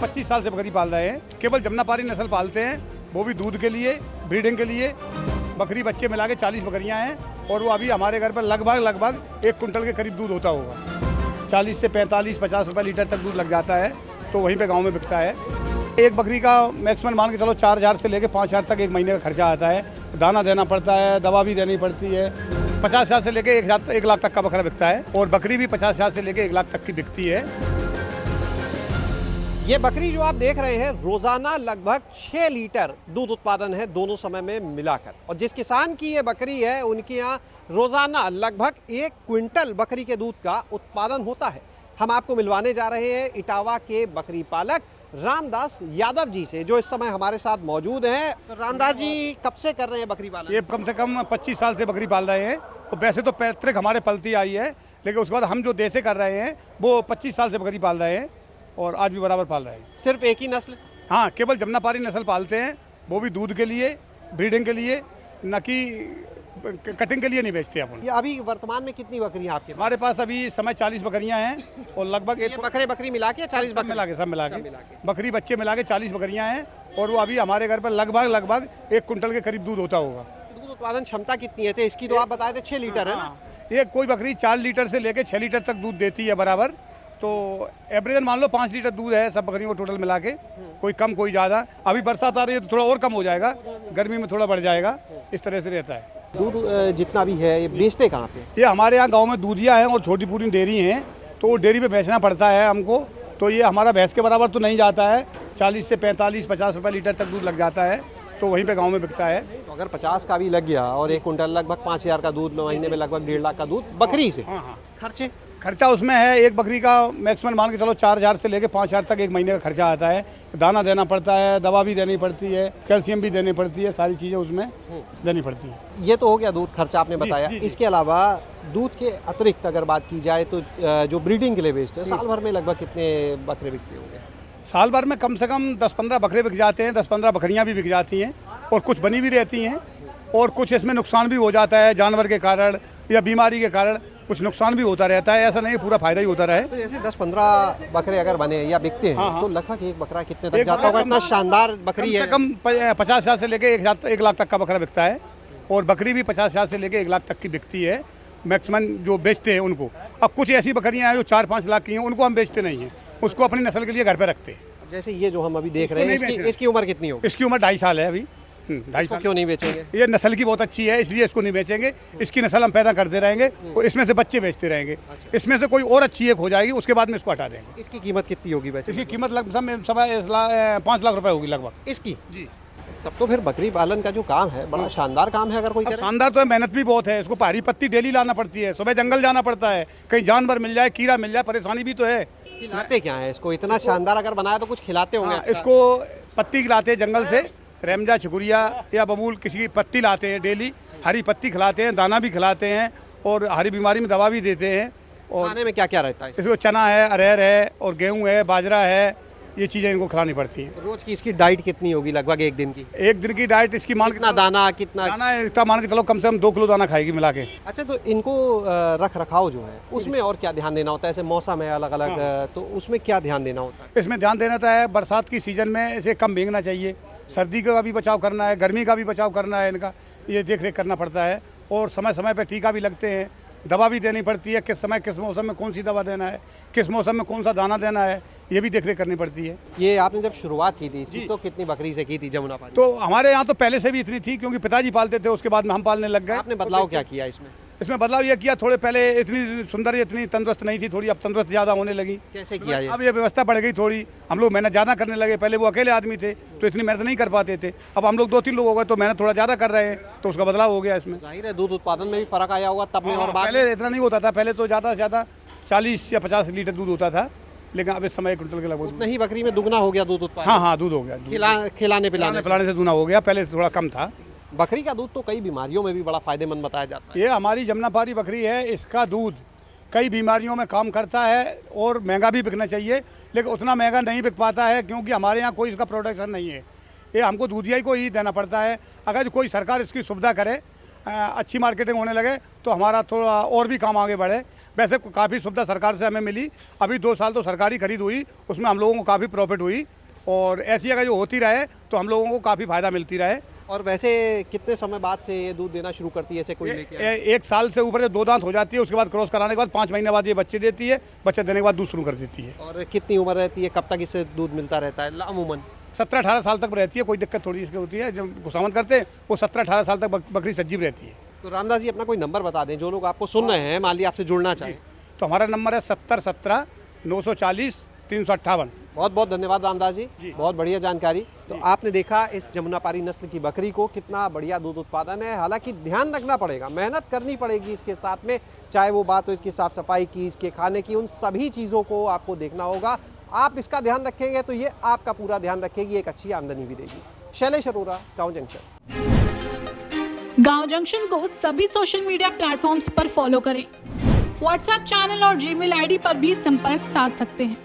25 साल से बकरी पाल रहे हैं। केवल जमुनापारी नस्ल पालते हैं, वो भी दूध के लिए, ब्रीडिंग के लिए। बकरी बच्चे मिला के 40 बकरियां हैं और वो अभी हमारे घर पर लगभग 1 कुंटल के करीब दूध होता होगा। 40 से 45-50 रुपये लीटर तक दूध लग जाता है, तो वहीं पे गांव में बिकता है। एक बकरी का मैक्सिमम मान के चलो 4000 से लेके 5000 तक एक महीने का खर्चा आता है। दाना देना पड़ता है, दवा भी देनी पड़ती है। 50,000 से लेके 1 लाख तक का बकरा बिकता है और बकरी भी 50,000 से लेके 1 लाख तक की बिकती है। ये बकरी जो आप देख रहे हैं रोजाना लगभग 6 लीटर दूध उत्पादन है दोनों समय में मिलाकर। और जिस किसान की ये बकरी है उनके यहाँ रोजाना लगभग 1 क्विंटल बकरी के दूध का उत्पादन होता है। हम आपको मिलवाने जा रहे हैं इटावा के बकरी पालक रामदास यादव जी से, जो इस समय हमारे साथ मौजूद हैं। तो रामदास जी कब से कर रहे हैं बकरी पालन? ये कम से कम 25 साल से बकरी पाल रहे हैं और वैसे तो पैतृक हमारे पलती आई है, लेकिन उसके बाद हम जो देसे कर रहे हैं वो 25 साल से बकरी पाल रहे हैं और आज भी बराबर पाल रहे हैं। सिर्फ एक ही नस्ल? हाँ, केवल जमुनापारी नस्ल पालते हैं, वो भी दूध के लिए, ब्रीडिंग के लिए, न कि कटिंग के लिए नहीं बेचते अपन। ये अभी वर्तमान में कितनी बकरियां आपके पास? हमारे पास अभी समय 40 बकरियां हैं और लगभग ये बकरी मिला के 40 बकरी सब मिला के बकरी बच्चे मिला के 40 बकरियां हैं और वो अभी हमारे घर पर लगभग 1 कुंटल के करीब दूध होता होगा। दूध उत्पादन क्षमता कितनी है? इसकी तो आप बताए थे 6 लीटर है ना? ये कोई बकरी 4 लीटर से लेके 6 लीटर तक दूध देती है बराबर। तो एवरेज मान लो 5 लीटर दूध है सब बकरियों को टोटल मिला के, कोई कम कोई ज़्यादा। अभी बरसात आ रही है तो थोड़ा और कम हो जाएगा, गर्मी में थोड़ा बढ़ जाएगा, इस तरह से रहता है। दूध जितना भी है ये बेचते कहाँ पे? ये हमारे यहाँ गांव में दूधिया हैं और छोटी पूरी डेयरी हैं, तो वो डेयरी पे बेचना पड़ता है हमको। तो ये हमारा भैंस के बराबर तो नहीं जाता है, 40 से 45-50 रुपये लीटर तक दूध लग जाता है, तो वहीं पे गांव में बिकता है। तो अगर 50 का भी लग गया और 1 कुंटल लगभग 5000 का दूध, महीने में लगभग 1.5 लाख का दूध बकरी से। हाँ। खर्चा उसमें है, एक बकरी का मैक्सिमम मान के चलो 4000 से लेके 5000 तक एक महीने का खर्चा आता है। दाना देना पड़ता है, दवा भी देनी पड़ती है, कैल्शियम भी देनी पड़ती है, सारी चीज़ें उसमें देनी पड़ती है। ये तो हो गया दूध खर्चा आपने बताया। जी। इसके अलावा दूध के अतिरिक्त अगर बात की जाए तो जो ब्रीडिंग के लिए बेचते हैं, साल भर में लगभग कितने बकरे बिकते होंगे? साल भर में कम से कम 10-15 बकरे बिक जाते हैं, 10-15 बकरियाँ भी बिक जाती हैं और कुछ बनी भी रहती हैं और कुछ इसमें नुकसान भी हो जाता है जानवर के कारण या बीमारी के कारण, कुछ नुकसान भी होता रहता है। ऐसा नहीं पूरा फायदा ही होता रहे। तो जैसे 10-15 बकरे अगर बने या बिकते हैं तो लगभग एक बकरा कितने तक जाता होगा? इतना शानदार बकरी है। कम 50,000 से लेके 1 लाख तक का बकरा बिकता है और बकरी भी 50,000 से लेके 1 लाख तक की बिकती है मैक्सिमम जो बेचते हैं उनको। अब कुछ ऐसी बकरियां हैं जो 4-5 लाख की हैं, उनको हम बेचते नहीं हैं, उसको अपनी नस्ल के लिए घर पे रखते हैं। जैसे ये जो हम अभी देख रहे हैं, इसकी उम्र कितनी होगी? इसकी उम्र 2.5 साल है अभी। 2.5 साल। क्यों नहीं बेचेंगे? ये नस्ल की बहुत अच्छी है, इसलिए इसको नहीं बेचेंगे। इसकी नस्ल हम पैदा करते रहेंगे और इसमें से बच्चे बेचते रहेंगे। इसमें से कोई और अच्छी एक हो जाएगी, उसके बाद में इसको हटा देंगे। इसकी कीमत कितनी होगी वैसे? इसकी कीमत लगभग 5 लाख रुपए होगी लगभग इसकी। जी। तब तो फिर बकरी पालन का जो काम है बड़ा शानदार काम है अगर कोई करे। शानदार तो है, मेहनत भी बहुत है। इसको हरी पत्ती डेली लाना पड़ती है, सुबह जंगल जाना पड़ता है, कहीं जानवर मिल जाए, कीड़ा मिल जाए, परेशानी भी तो है। खिलाते क्या है इसको? इतना शानदार अगर बनाया तो कुछ खिलाते होंगे। अच्छा। इसको पत्ती खिलाते हैं जंगल से, रेमजा, छिकुरिया या बबूल किसी की पत्ती लाते हैं डेली, हरी पत्ती खिलाते हैं, दाना भी खिलाते हैं और हरी बीमारी में दवा भी देते हैं। और खाने में क्या क्या रहता है? इसमें चना है, अरहर है और गेहूँ है, बाजरा है, ये चीज़ें इनको खिलानी पड़ती हैं। रोज की इसकी डाइट कितनी होगी लगभग एक दिन की? एक दिन की डाइट इसकी मान कितना दाना, कितना दाना इसका मान के चलो कम से कम 2 किलो दाना खाएगी मिला के। अच्छा, तो इनको रख रखाव जो है उसमें और क्या ध्यान देना होता है? ऐसे मौसम है अलग अलग, तो उसमें क्या ध्यान देना होता है? इसमें ध्यान देना है, बरसात की सीज़न में इसे कम भीगना चाहिए, सर्दी का भी बचाव करना है, गर्मी का भी बचाव करना है, इनका ये देख रेख करना पड़ता है और समय समय पर टीका भी लगते हैं, दवा भी देनी पड़ती है, किस समय किस मौसम में कौन सी दवा देना है, किस मौसम में कौन सा दाना देना है, ये भी देख रेख करनी पड़ती है। ये आपने जब शुरुआत की थी इसकी तो कितनी बकरी से की थी जमुनापारी? तो हमारे यहाँ तो पहले से भी इतनी थी, क्योंकि पिताजी पालते थे, उसके बाद में हम पालने लग गए। आपने बदलाव क्या किया इसमें? इसमें बदलाव ये किया, थोड़े पहले इतनी सुंदर इतनी तंदुरुस्त नहीं थी, थोड़ी अब तंदुरुस्त ज़्यादा होने लगी। कैसे किया ये? अब ये व्यवस्था बढ़ गई थोड़ी, हम लोग मेहनत ज़्यादा करने लगे। पहले वो अकेले आदमी थे तो इतनी मेहनत नहीं कर पाते थे, अब हम लोग 2-3 लोग हो गए तो मेहनत थोड़ा ज़्यादा कर रहे हैं, तो उसका बदलाव हो गया इसमें। जाहिर है दूध उत्पादन में भी फर्क आया होगा तब में और बाद में। पहले इतना नहीं होता था, पहले तो ज़्यादा से ज़्यादा 40 या 50 लीटर दूध होता था, लेकिन अब इस समय 1 कुंटल के लगभग। नहीं, बकरी में दुगना हो गया दूध उत्पादन। हाँ, दूध हो गया, खिलाने पिलाने से दूना हो गया, पहले से थोड़ा कम था। बकरी का दूध तो कई बीमारियों में भी बड़ा फायदेमंद बताया जाता है। ये हमारी जमुनापारी बकरी है, इसका दूध कई बीमारियों में काम करता है और महंगा भी बिकना चाहिए, लेकिन उतना महंगा नहीं बिक पाता है क्योंकि हमारे यहाँ कोई इसका प्रोडक्शन नहीं है। ये हमको दूधिया को ही देना पड़ता है। अगर कोई सरकार इसकी सुविधा करे, अच्छी मार्केटिंग होने लगे तो हमारा थोड़ा और भी काम आगे बढ़े। वैसे काफ़ी सुविधा सरकार से हमें मिली, अभी 2 साल तो सरकारी खरीद हुई, उसमें हम लोगों को काफ़ी प्रॉफिट हुई और ऐसी अगर जो होती रहे तो हम लोगों को काफ़ी फ़ायदा मिलती रहे। और वैसे कितने समय बाद से ये दूध देना शुरू करती है ऐसे कोई लेके आए? 1 साल से ऊपर जब 2 दांत हो जाती है उसके बाद क्रॉस कराने के बाद 5 महीने बाद ये बच्चे देती है, बच्चे देने के बाद दूध शुरू कर देती है। और कितनी उम्र रहती है, कब तक इससे दूध मिलता रहता है अमूमन? 17-18 साल तक रहती है, कोई दिक्कत थोड़ी इसकी होती है। जब खुशामद करते हैं वो 17-18 साल तक बकरी सजीव रहती है। तो रामदास जी अपना कोई नंबर बता दें, जो लोग आपको सुन रहे हैं, मान लिया आपसे जुड़ना चाहें। तो हमारा नंबर है 7017 940 358। बहुत बहुत धन्यवाद रामदास जी, बहुत बढ़िया जानकारी। तो आपने देखा इस जमुनापारी नस्ल की बकरी को कितना बढ़िया दूध उत्पादन है। हालांकि ध्यान रखना पड़ेगा, मेहनत करनी पड़ेगी इसके साथ में, चाहे वो बात हो इसकी साफ सफाई की, इसके खाने की, उन सभी चीज़ों को आपको देखना होगा। आप इसका ध्यान रखेंगे तो ये आपका पूरा ध्यान रखेगी, एक अच्छी आमदनी भी देगी। शैलेश अरोरा, गाँव जंक्शन। गांव जंक्शन को सभी सोशल मीडिया प्लेटफॉर्म्स पर फॉलो करें। व्हाट्सएप चैनल और जीमेल आईडी पर भी संपर्क साध सकते हैं।